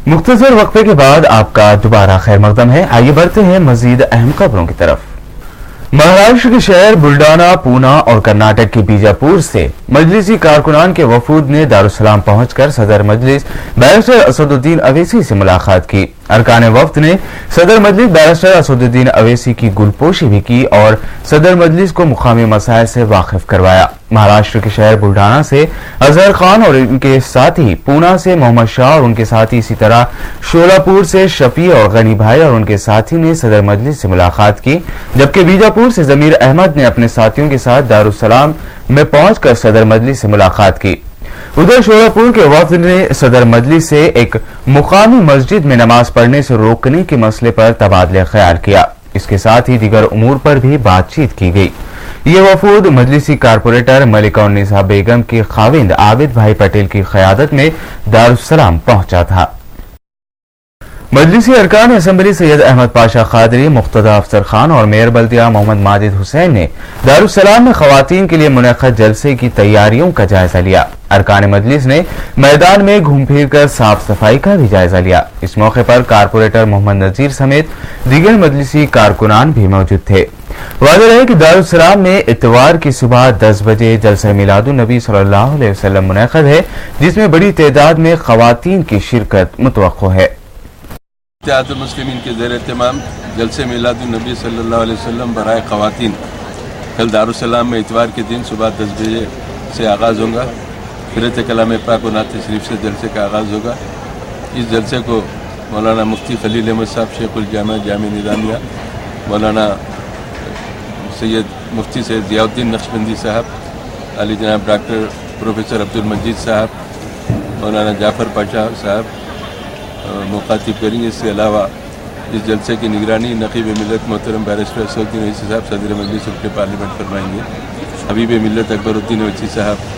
مختصر وقفے کے بعد آپ کا دوبارہ خیر مقدم ہے. آئیے بڑھتے ہیں مزید اہم خبروں کی طرف. مہاراشٹر کے شہر بلڈانا، پونا اور کرناٹک کے بیجاپور سے مجلسی کارکنان کے وفود نے دارالسلام پہنچ کر صدر مجلس بیرسٹر اسد الدین اویسی سے ملاقات کی. ارکان وفد نے صدر مجلس بیرسٹر اسد الدین اویسی کی گلپوشی بھی کی اور صدر مجلس کو مقامی مسائل سے واقف کروایا. مہاراشٹر کے شہر بلڈانا سے اظہر خان اور ان کے ساتھی، پونا سے محمد شاہ اور ان کے ساتھی، اسی طرح شولاپور سے شفیع اور غنی بھائی اور ان کے ساتھی نے صدر مجلس سے ملاقات کی، جبکہ بیجاپور سے ضمیر احمد نے اپنے ساتھیوں کے ساتھ دارالسلام میں پہنچ کر صدر مجلس سے ملاقات کی. ادھر شولاپور کے وفد نے صدر مجلس سے ایک مقامی مسجد میں نماز پڑھنے سے روکنے کے مسئلے پر تبادلہ خیال کیا. اس کے ساتھ ہی دیگر امور پر بھی بات چیت کی گئی. یہ وفود مجلسی کارپوریٹر ملکہ النساء بیگم کے خاوند عابد بھائی پٹیل کی قیادت میں دارالسلام پہنچا تھا. مجلسی ارکان اسمبلی سید احمد پاشا قادری، مقتدی افسر خان اور میئر بلدیہ محمد ماجد حسین نے دارالسلام میں خواتین کے لیے منعقد جلسے کی تیاریوں کا جائزہ لیا. ارکان مجلس نے میدان میں گھوم پھر کر صاف صفائی کا بھی جائزہ لیا. اس موقع پر کارپوریٹر محمد نذیر سمیت دیگر مجلسی کارکنان بھی موجود تھے. واضح رہے کہ دارالسلام میں اتوار کی صبح 10 بجے جلسہ میلاد النبی صلی اللہ علیہ وسلم منعقد ہے، جس میں بڑی تعداد میں خواتین کی شرکت متوقع ہے. اتحاد المسلمین کے زیر اہتمام جلسہ میلاد النبی صلی اللہ علیہ وسلم برائے خواتین کل دارالسلام میں اتوار کے دن صبح 10 بجے سے آغاز ہوگا. قرأت کلام پاک و نعت شریف سے جلسے کا آغاز ہوگا. اس جلسے کو مولانا مفتی خلیل احمد صاحب، شیخ الجامع جامع نظامیہ، مولانا سید مفتی سید ضیاء الدین نقشبندی صاحب، علی جناب ڈاکٹر پروفیسر عبدالمجید صاحب، مولانا جعفر پاشا صاحب مخاطب کریں گے. اس کے علاوہ اس جلسے کی نگرانی نقیب ملت محترم بیرسٹر اسد الدین اویسی صاحب صدر مجلس رکن پارلیمنٹ فرمائیں گے. حبیب ملت اکبر الدین اویسی صاحب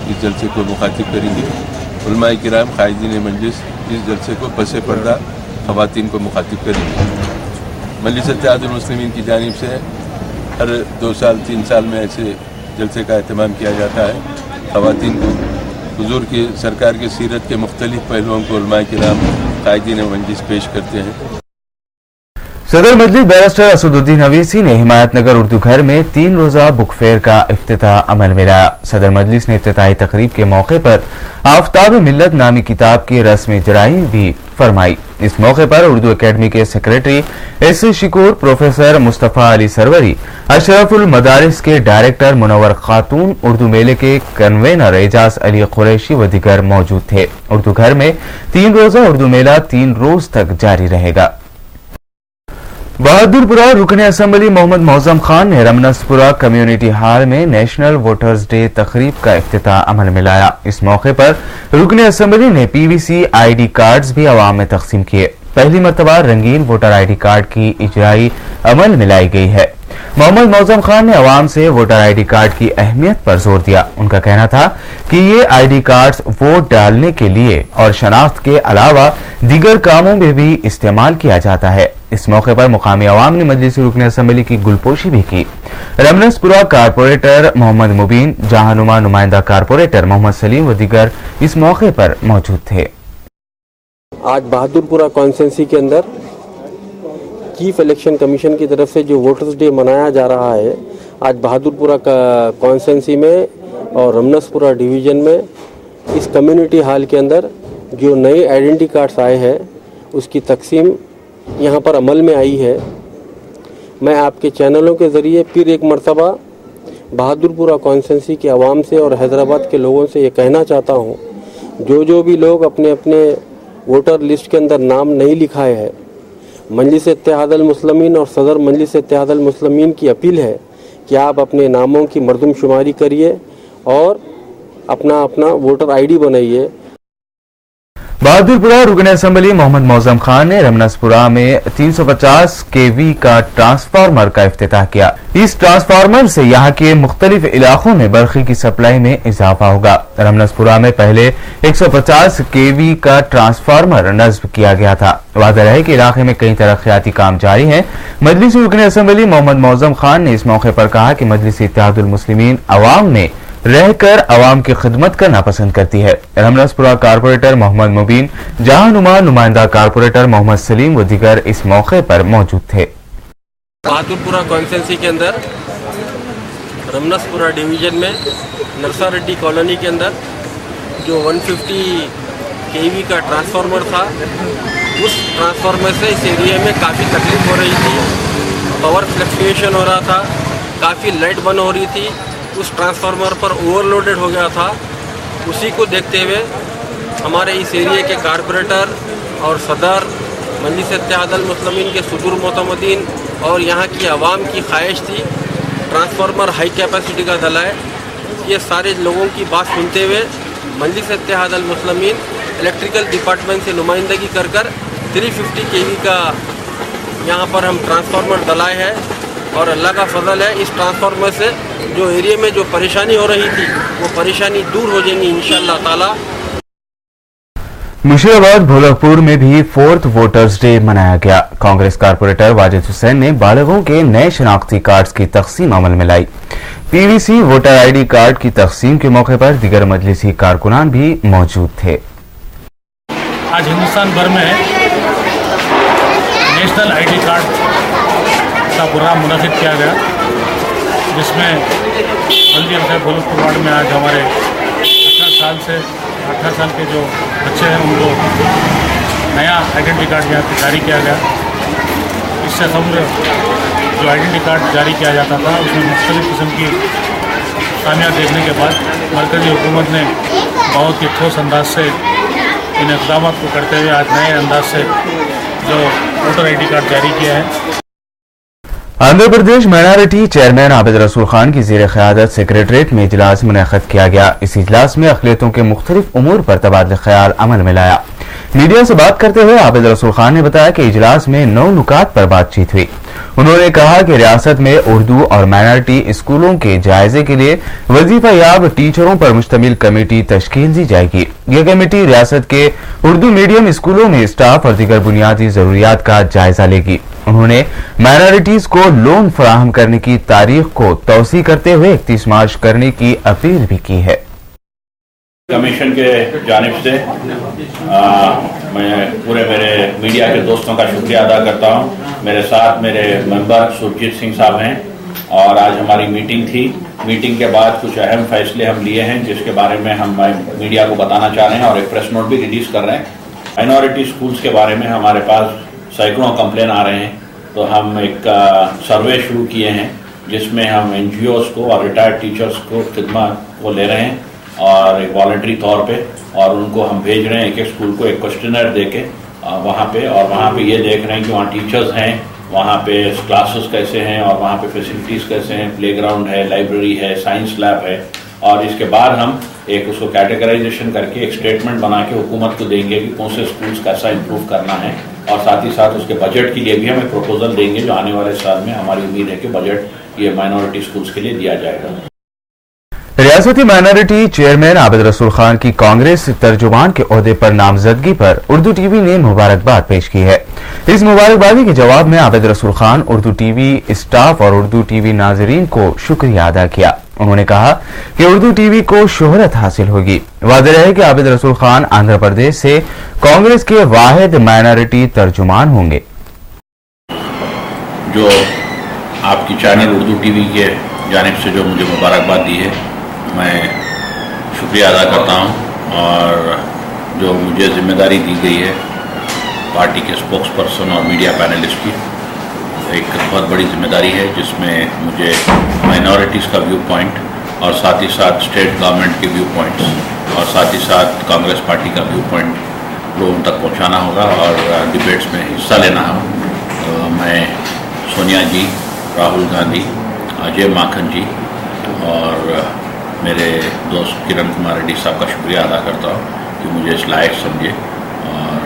اس جلسے کو مخاطب کریں گے. علماء کرام قائدین مجلس اس جلسے کو پس پردہ خواتین کو مخاطب کریں گے. مجلس اتحاد المسلمین کی جانب سے ہر 2 سال 3 سال میں ایسے جلسے کا اہتمام کیا جاتا ہے. خواتین کو حضور کی سرکار کی سیرت کے مختلف پہلوؤں کو علماء کرام قائدین مجلس پیش کرتے ہیں. صدر مجلس بیرسٹر اسد الدین اویسی نے حمایت نگر اردو گھر میں 3 روزہ بک فیئر کا افتتاح عمل میں لایا. صدر مجلس نے افتتاحی تقریب کے موقع پر آفتاب ملت نامی کتاب کی رسم اجرائی بھی فرمائی. اس موقع پر اردو اکیڈمی کے سیکریٹری ایس شکور، پروفیسر مصطفیٰ علی سروری، اشرف المدارس کے ڈائریکٹر منور خاتون، اردو میلے کے کنوینر اعجاز علی قریشی و دیگر موجود تھے. اردو گھر میں 3 روزہ اردو میلہ 3 روز تک جاری رہے گا. بہادرپورہ رکن اسمبلی محمد معظم خان نے رمنسپورہ کمیونٹی ہال میں نیشنل ووٹرز ڈے تقریب کا افتتاح عمل میں لایا. اس موقع پر رکن اسمبلی نے پی وی سی آئی ڈی کارڈز بھی عوام میں تقسیم کیے. پہلی مرتبہ رنگین ووٹر آئی ڈی کارڈ کی اجرائی عمل میں لائی گئی ہے. محمد معظم خان نے عوام سے ووٹر آئی ڈی کارڈ کی اہمیت پر زور دیا. ان کا کہنا تھا کہ یہ آئی ڈی کارڈز ووٹ ڈالنے کے لیے اور شناخت کے علاوہ دیگر کاموں میں بھی استعمال کیا جاتا ہے. اس موقع پر مقامی عوام نے مجلس رکن اسمبلی کی گلپوشی بھی کی. رمنسپورہ کارپوریٹر محمد مبین، جہانما نمائندہ کارپوریٹر محمد سلیم و دیگر اس موقع پر موجود تھے. آج بہادرپورہ کانسٹیچوئنسی کے اندر چیف الیکشن کمیشن کی طرف سے جو ووٹرز ڈے منایا جا رہا ہے، آج بہادرپورہ کانسٹیچوئنسی میں اور رمنسپورہ ڈویژن میں اس کمیونٹی ہال کے اندر جو نئے آئیڈینٹی کارڈز آئے ہیں اس کی تقسیم یہاں پر عمل میں آئی ہے. میں آپ کے چینلوں کے ذریعے پھر ایک مرتبہ بہادرپورہ کانسٹیچوئنسی کے عوام سے اور حیدرآباد کے لوگوں سے یہ کہنا چاہتا ہوں، جو بھی لوگ اپنے ووٹر لسٹ کے اندر نام نہیں لکھائے ہیں، مجلس اتحاد المسلمین اور صدر مجلس اتحاد المسلمین کی اپیل ہے کہ آپ اپنے ناموں کی مردم شماری کریے اور اپنا ووٹر آئی ڈی بنائیے. بہادرپورہ رکن اسمبلی محمد معظم خان نے رمنسپورہ میں 350 kV کا ٹرانسفارمر کا افتتاح کیا. اس ٹرانسفارمر سے یہاں کے مختلف علاقوں میں برقی کی سپلائی میں اضافہ ہوگا. رمنسپورہ میں پہلے 150 kV کا ٹرانسفارمر نصب کیا گیا تھا. واضح ہے کہ علاقے میں کئی ترقیاتی کام جاری ہیں. مجلس رکن اسمبلی محمد معظم خان نے اس موقع پر کہا کہ مجلس اتحاد المسلمین عوام میں رہ کر عوام کی خدمت کرنا پسند کرتی ہے۔ رمنسپورہ کارپوریٹر محمد مبین، جہاں نما نمائندہ کارپوریٹر محمد سلیم و دیگر اس موقع پر موجود تھے۔ بہادرپورہ کانسٹیچوئنسی کے اندر رمنسپورہ ڈویژن میں نرسا ریڈی کالونی کے اندر جو 150 kV کا ٹرانسفارمر تھا، اس ٹرانسفارمر سے اس ایریے میں کافی تکلیف ہو رہی تھی، پاور فلکچویشن ہو رہا تھا، کافی لائٹ بند ہو رہی تھی، اس ٹرانسفارمر پر اوور لوڈڈ ہو گیا تھا۔ اسی کو دیکھتے ہوئے ہمارے اس ایریے کے کارپوریٹر اور صدر، مجلس اتحاد المسلمین کے صدور معتمدین اور یہاں کی عوام کی خواہش تھی ٹرانسفارمر ہائی کیپیسٹی کا ڈلائے۔ یہ سارے لوگوں کی بات سنتے ہوئے مجلس اتحاد المسلمین الیکٹریکل ڈپارٹمنٹ سے نمائندگی کر 350 kV کا یہاں پر ہم ٹرانسفارمر ڈلائے ہیں، اور اللہ کا فضل ہے اس ٹرانسفارمر سے جو ایریے میں جو پریشانی ہو رہی تھی وہ پریشانی دور ہو جائیں گی انشاءاللہ تعالی۔ مشیرآباد بھولکپور میں بھی 4th ووٹرز ڈے منایا گیا۔ کانگریس کارپوریٹر واجد حسین نے بالغوں کے نئے شناختی کارڈز کی تقسیم عمل میں لائی۔ پی وی سی ووٹر آئی ڈی کارڈ کی تقسیم کے موقع پر دیگر مجلسی کارکنان بھی موجود تھے۔ آج ہندوستان بھر میں نیشنل آئی ڈی کارڈ کا پروگرام منعقد کیا گیا، جس میں بلدیہ سے بھولکپور وارڈ میں آج ہمارے 18 سال کے جو بچے ہیں ان کو نیا آئیڈینٹی کارڈ یہاں پہ جاری کیا گیا۔ اس سے قبل جو آئیڈینٹی کارڈ جاری کیا جاتا تھا اس میں مختلف قسم کی خامیاں دیکھنے کے بعد مرکزی حکومت نے بہت ہی ٹھوس انداز سے ان اقدامات کو کرتے ہوئے آج نئے انداز سے جو ووٹر آئی ڈی کارڈ جاری کیا ہے۔ آندھرا پردیش مائنارٹی چیئرمین عابد رسول خان کی زیر قیادت سیکریٹریٹ میں اجلاس منعقد کیا گیا۔ اس اجلاس میں اقلیتوں کے مختلف امور پر تبادلہ خیال عمل میں لایا۔ میڈیا سے بات کرتے ہوئے عابد رسول خان نے بتایا کہ اجلاس میں 9 نکات پر بات چیت ہوئی۔ انہوں نے کہا کہ ریاست میں اردو اور مائنارٹی اسکولوں کے جائزے کے لیے وظیفہ یاب ٹیچروں پر مشتمل کمیٹی تشکیل دی جائے گی۔ یہ کمیٹی ریاست کے اردو میڈیم اسکولوں میں اسٹاف اور دیگر بنیادی ضروریات کا جائزہ لے گی۔ انہوں نے مائنارٹیز کو لون فراہم کرنے کی تاریخ کو توسیع کرتے ہوئے 31 مارچ کرنے کی اپیل بھی کی ہے۔ کمیشن کے جانب سے میں پورے میرے میڈیا کے دوستوں کا شکریہ ادا کرتا ہوں۔ میرے ساتھ میرے ممبر سرجیت سنگھ صاحب ہیں، اور آج ہماری میٹنگ تھی۔ میٹنگ کے بعد کچھ اہم فیصلے ہم لیے ہیں جس کے بارے میں ہم میڈیا کو بتانا چاہ رہے ہیں، اور ایک پریس نوٹ بھی ریلیز کر رہے ہیں۔ مائنورٹی اسکولس کے بارے میں ہمارے پاس سینکڑوں کمپلین آ رہے ہیں، تو ہم ایک سروے شروع کیے ہیں جس میں ہم این جی اوز کو اور ریٹائرڈ ٹیچرز کو خدمات کو لے رہے ہیں، اور ایک والنٹری طور پہ، اور ان کو ہم بھیج رہے ہیں ایک اسکول کو ایک کوسچنر دے کے وہاں پہ، اور وہاں پہ یہ دیکھ رہے ہیں کہ وہاں ٹیچرز ہیں، وہاں پہ کلاسز کیسے ہیں، اور وہاں پہ فیسلٹیز کیسے ہیں، پلے گراؤنڈ ہے، لائبریری ہے، سائنس لیب ہے، اور اس کے بعد ہم ایک اس کو کیٹیگرائزیشن کر کے ایک اسٹیٹمنٹ بنا کے حکومت کو دیں گے کہ کون سے اسکولس کیسا امپروو کرنا ہے، اور ساتھ ہی ساتھ اس کے بجٹ کے لیے بھی ہم ایک پروپوزل دیں گے جو آنے والے سال میں ہماری امید ہے کہ بجٹ یہ مائنورٹی اسکولس کے لیے دیا جائے گا۔ ریاستی مائنارٹی چیئرمین عابد رسول خان کی کانگریس ترجمان کے عہدے پر نامزدگی پر اردو ٹی وی نے مبارکباد پیش کی ہے۔ اس مبارکبادی کے جواب میں عابد رسول Khan Urdu T V staff اور اردو ٹی وی ناظرین کو شکریہ ادا کیا۔ انہوں نے کہا کہ اردو ٹی وی کو شہرت حاصل ہوگی۔ واضح ہے کہ عابد رسول خان آندھرا پردیش سے کانگریس کے واحد مائنارٹی ترجمان ہوں گے۔ جو آپ کی چینل اردو ٹی وی کے جانب سے جو مجھے مبارکباد دی ہے، میں شکریہ ادا کرتا ہوں، اور جو مجھے ذمہ داری دی گئی ہے پارٹی کے اسپوکس پرسن اور میڈیا پینلسٹ کی، ایک بہت بڑی ذمہ داری ہے جس میں مجھے مائنورٹیز کا ویو پوائنٹ، اور ساتھ ہی ساتھ اسٹیٹ گورنمنٹ کے ویو پوائنٹس، اور ساتھ ہی ساتھ کانگریس پارٹی کا ویو پوائنٹ لوگوں تک پہنچانا ہوگا، اور ڈبیٹس میں حصہ لینا ہو۔ میں سونیا جی، راہل گاندھی، اجے ماکھن جی اور میرے دوست کرن کمار ریڈی صاحب کا شکریہ ادا کرتا ہوں کہ مجھے اس لائق سمجھے، اور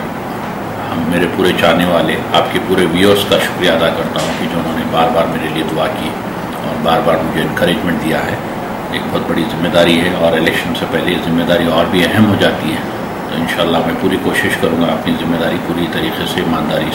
ہم میرے پورے چاہنے والے آپ کے پورے ویورز کا شکریہ ادا کرتا ہوں کہ جو انہوں نے بار بار میرے لیے دعا کی اور بار بار مجھے انکریجمنٹ دیا ہے۔ ایک بہت بڑی ذمہ داری ہے، اور الیکشن سے پہلے یہ ذمہ داری اور بھی اہم ہو جاتی ہے، تو انشاءاللہ میں پوری کوشش کروں گا اپنی ذمہ داری پوری طریقے سے، ایمانداری